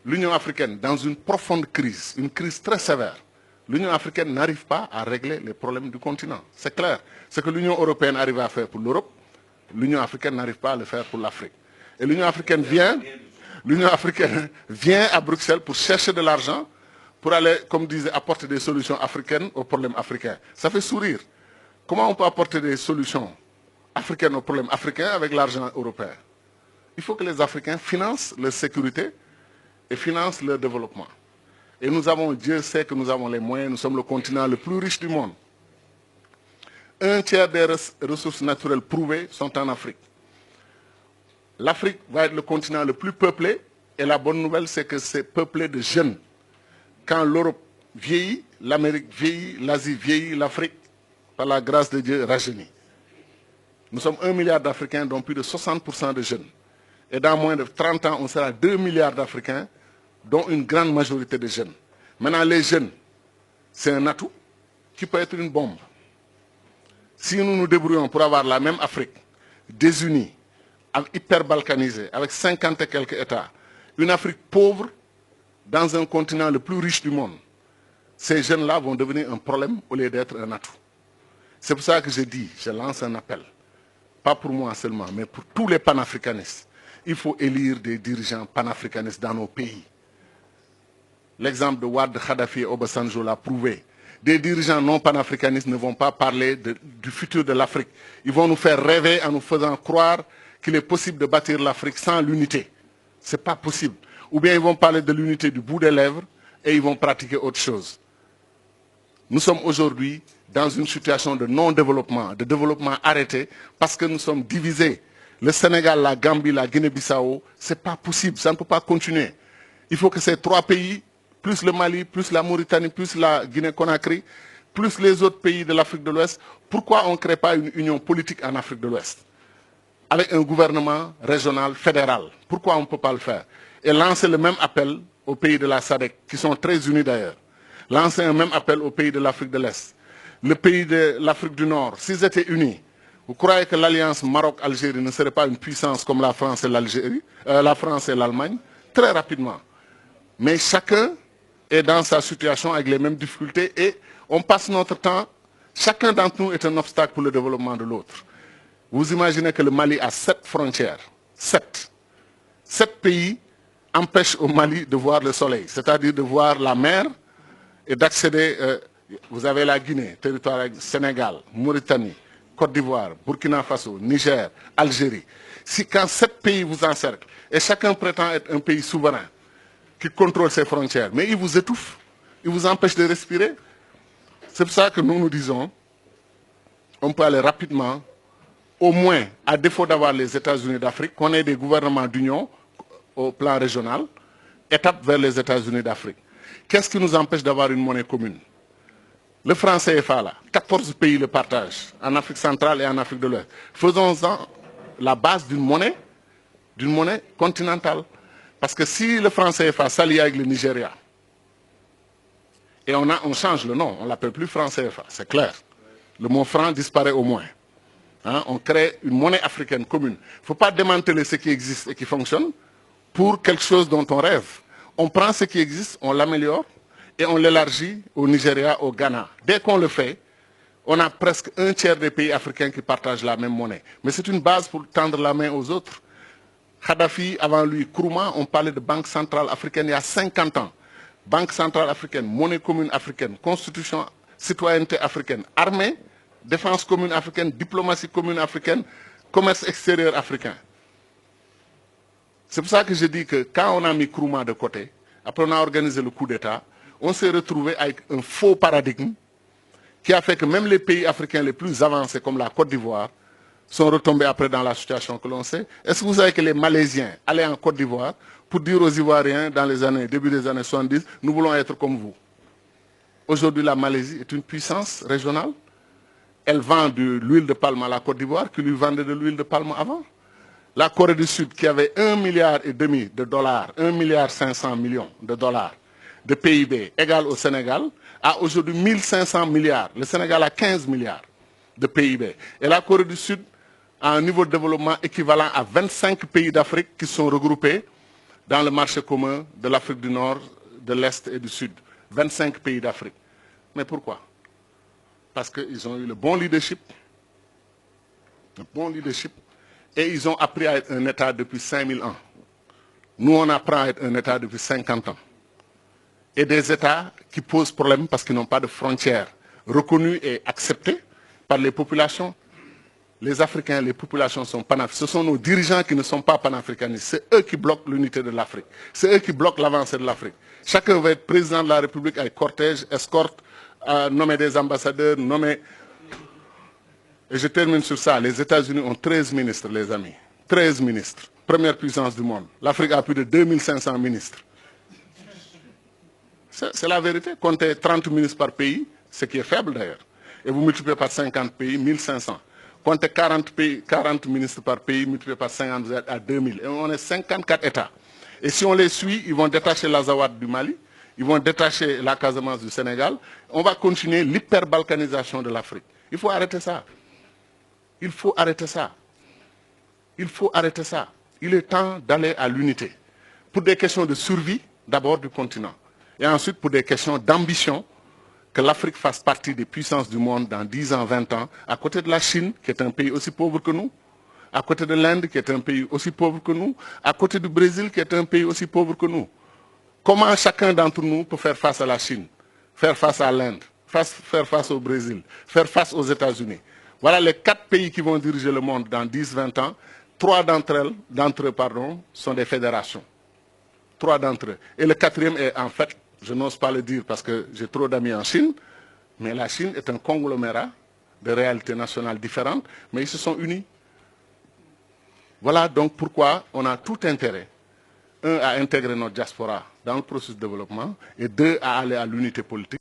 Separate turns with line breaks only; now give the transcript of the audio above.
l'Union africaine, dans une profonde crise, une crise très sévère, l'Union africaine n'arrive pas à régler les problèmes du continent. C'est clair. Ce que l'Union européenne arrive à faire pour l'Europe, l'Union africaine n'arrive pas à le faire pour l'Afrique. Et l'Union africaine vient à Bruxelles pour chercher de l'argent, pour aller, comme disait, apporter des solutions africaines aux problèmes africains. Ça fait sourire. Comment on peut apporter des solutions africaines aux problèmes africains avec l'argent européen? Il faut que les Africains financent leur sécurité et financent leur développement. Et nous avons, Dieu sait que nous avons les moyens, nous sommes le continent le plus riche du monde. Un tiers des ressources naturelles prouvées sont en Afrique. L'Afrique va être le continent le plus peuplé, et la bonne nouvelle, c'est que c'est peuplé de jeunes. Quand l'Europe vieillit, l'Amérique vieillit, l'Asie vieillit, l'Afrique, par la grâce de Dieu, rajeunit. Nous sommes 1 milliard d'Africains, dont plus de 60% de jeunes. Et dans moins de 30 ans, on sera 2 milliards d'Africains, dont une grande majorité de jeunes. Maintenant, les jeunes, c'est un atout qui peut être une bombe. Si nous nous débrouillons pour avoir la même Afrique, désunie, hyper balkanisée, avec 50 et quelques États, une Afrique pauvre dans un continent le plus riche du monde, ces jeunes-là vont devenir un problème au lieu d'être un atout. C'est pour ça que je dis, je lance un appel, pas pour moi seulement, mais pour tous les panafricanistes. Il faut élire des dirigeants panafricanistes dans nos pays. L'exemple de Wade, Kadhafi et Obasanjo l'a prouvé. Des dirigeants non panafricanistes ne vont pas parler du futur de l'Afrique. Ils vont nous faire rêver en nous faisant croire qu'il est possible de bâtir l'Afrique sans l'unité. Ce n'est pas possible. Ou bien ils vont parler de l'unité du bout des lèvres et ils vont pratiquer autre chose. Nous sommes aujourd'hui dans une situation de non-développement, de développement arrêté, parce que nous sommes divisés. Le Sénégal, la Gambie, la Guinée-Bissau, ce n'est pas possible, ça ne peut pas continuer. Il faut que ces trois pays, plus le Mali, plus la Mauritanie, plus la Guinée-Conakry, plus les autres pays de l'Afrique de l'Ouest, pourquoi on ne crée pas une union politique en Afrique de l'Ouest avec un gouvernement régional, fédéral? Pourquoi on ne peut pas le faire? Et lancer le même appel aux pays de la SADC, qui sont très unis d'ailleurs. Lancer un même appel aux pays de l'Afrique de l'Est. Le pays de l'Afrique du Nord, s'ils étaient unis, vous croyez que l'alliance Maroc-Algérie ne serait pas une puissance comme la France et l'Algérie, la France et l'Allemagne? Très rapidement. Mais chacun est dans sa situation avec les mêmes difficultés et on passe notre temps, chacun d'entre nous est un obstacle pour le développement de l'autre. Vous imaginez que le Mali a 7 frontières. 7. 7 pays empêchent au Mali de voir le soleil, c'est-à-dire de voir la mer et d'accéder. Vous avez la Guinée, territoire Sénégal, Mauritanie, Côte d'Ivoire, Burkina Faso, Niger, Algérie. Si quand 7 pays vous encerclent et chacun prétend être un pays souverain qui contrôle ses frontières, mais ils vous étouffent, ils vous empêchent de respirer. C'est pour ça que nous nous disons, on peut aller rapidement, au moins, à défaut d'avoir les États-Unis d'Afrique, qu'on ait des gouvernements d'union au plan régional, étape vers les États-Unis d'Afrique. Qu'est-ce qui nous empêche d'avoir une monnaie commune? Le franc CFA, là, 14 pays le partagent, en Afrique centrale et en Afrique de l'Ouest. Faisons-en la base d'une monnaie continentale. Parce que si le franc CFA s'allie avec le Nigeria, et on change le nom, on ne l'appelle plus franc CFA, c'est clair. Le mot franc disparaît au moins. Hein, on crée une monnaie africaine commune. Il ne faut pas démanteler ce qui existe et qui fonctionne pour quelque chose dont on rêve. On prend ce qui existe, on l'améliore et on l'élargit au Nigeria, au Ghana. Dès qu'on le fait, on a presque un tiers des pays africains qui partagent la même monnaie. Mais c'est une base pour tendre la main aux autres. Kadhafi, avant lui, Nkrumah, on parlait de Banque centrale africaine il y a 50 ans. Banque centrale africaine, monnaie commune africaine, constitution, citoyenneté africaine, armée, défense commune africaine, diplomatie commune africaine, commerce extérieur africain. C'est pour ça que je dis que quand on a mis Nkrumah de côté, après on a organisé le coup d'État, on s'est retrouvé avec un faux paradigme qui a fait que même les pays africains les plus avancés comme la Côte d'Ivoire sont retombés après dans la situation que l'on sait. Est-ce que vous savez que les Malaisiens allaient en Côte d'Ivoire pour dire aux Ivoiriens dans les années, début des années 70, nous voulons être comme vous? Aujourd'hui, la Malaisie est une puissance régionale. Elle vend de l'huile de palme à la Côte d'Ivoire qui lui vendait de l'huile de palme avant. La Corée du Sud, qui avait 1,5 milliard de dollars, 1,5 milliard de dollars de PIB égal au Sénégal, a aujourd'hui 1500 milliards. Le Sénégal a 15 milliards de PIB. Et la Corée du Sud a un niveau de développement équivalent à 25 pays d'Afrique qui sont regroupés dans le marché commun de l'Afrique du Nord, de l'Est et du Sud. 25 pays d'Afrique. Mais pourquoi? Parce qu'ils ont eu le bon leadership, et ils ont appris à être un État depuis 5000 ans. Nous, on apprend à être un État depuis 50 ans. Et des États qui posent problème parce qu'ils n'ont pas de frontières reconnues et acceptées par les populations. Les Africains, les populations sont panafricaines. Ce sont nos dirigeants qui ne sont pas panafricanistes. C'est eux qui bloquent l'unité de l'Afrique. C'est eux qui bloquent l'avancée de l'Afrique. Chacun veut être président de la République avec cortège, escorte, nommer des ambassadeurs, nommer... Et je termine sur ça. Les États-Unis ont 13 ministres, les amis. 13 ministres. Première puissance du monde. L'Afrique a plus de 2500 ministres. C'est la vérité. Comptez 30 ministres par pays, ce qui est faible d'ailleurs. Et vous multipliez par 50 pays, 1500. Comptez 40 ministres par pays, multiplié par 50, vous êtes à 2000. Et on est 54 États. Et si on les suit, ils vont détacher l'Azawad du Mali, ils vont détacher la Casamance du Sénégal. On va continuer l'hyperbalkanisation de l'Afrique. Il faut arrêter ça. Il faut arrêter ça. Il faut arrêter ça. Il est temps d'aller à l'unité. Pour des questions de survie, d'abord du continent. Et ensuite pour des questions d'ambition, que l'Afrique fasse partie des puissances du monde dans 10 ans, 20 ans, à côté de la Chine, qui est un pays aussi pauvre que nous, à côté de l'Inde, qui est un pays aussi pauvre que nous, à côté du Brésil, qui est un pays aussi pauvre que nous. Comment chacun d'entre nous peut faire face à la Chine, faire face à l'Inde, faire face au Brésil, faire face aux États-Unis? Voilà les 4 pays qui vont diriger le monde dans 10, 20 ans. 3 d'entre eux, sont des fédérations. 3 d'entre eux. Et le 4e est en fait, je n'ose pas le dire parce que j'ai trop d'amis en Chine, mais la Chine est un conglomérat de réalités nationales différentes, mais ils se sont unis. Voilà donc pourquoi on a tout intérêt, 1, à intégrer notre diaspora dans le processus de développement, et 2, à aller à l'unité politique.